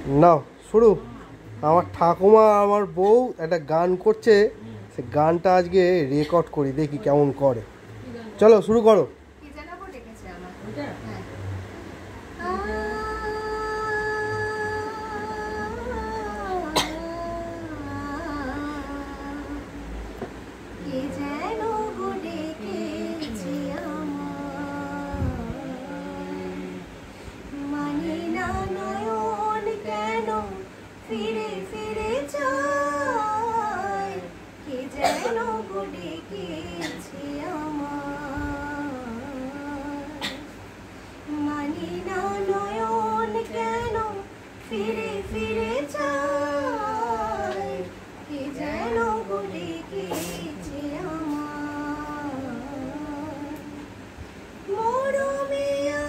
না শুরু। আমার ঠাকুমা আমার বউ একটা গান করছে, সে গানটা আজকে রেকর্ড করি, দেখি কেমন করে। চলো শুরু করো। ফিরে ফিরে চাই কে যেন ডেকেছে আমার, মানি না নয়ন কেন ফিরে ফিরে চাই কে যেন ডেকেছে আমার। মরমিয়া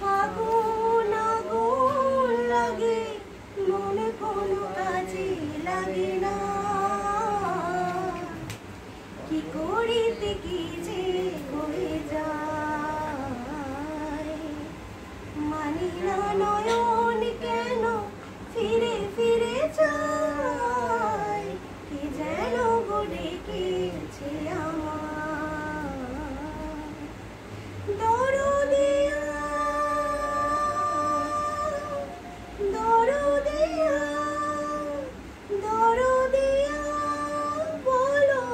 ফাগুন আগুন লাগে মনে কোনো কাজে লাগে না, কি করিতে কি যে হয়ে যায়, মানি না নয়ন কেন ফিরে ফিরে যায় কি যেন ডেকেছে আমার। দরদিয়া দরদিয়া দরদিয়া বলো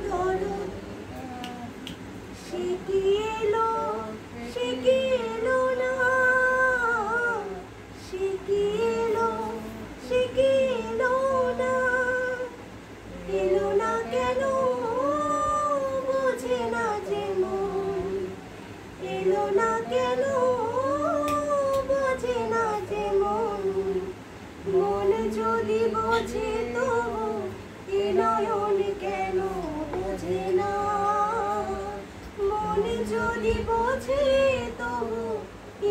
দরদ সে কি এলো না, সে কি এলো না, এলো না কেন বোঝে না যে মন, এলো না কেন বোঝে না যে মন, মন যদি বোঝে তবু এ নয়ন কেন বোঝে না, মন যদি বোঝে তবু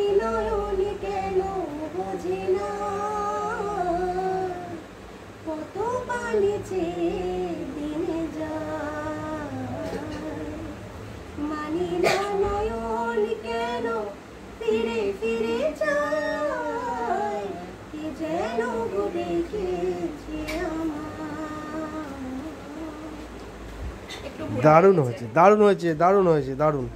এ নয়ন কেন বোঝে না, কত পানি চেয়ে দিনে যায়, মানি না নয়ন কেন ফিরে ফিরে যায় কি যেন ডেকেছে আমার। দারুণ হয়েছে, দারুণ হয়েছে, দারুণ হয়েছে, দারুণ।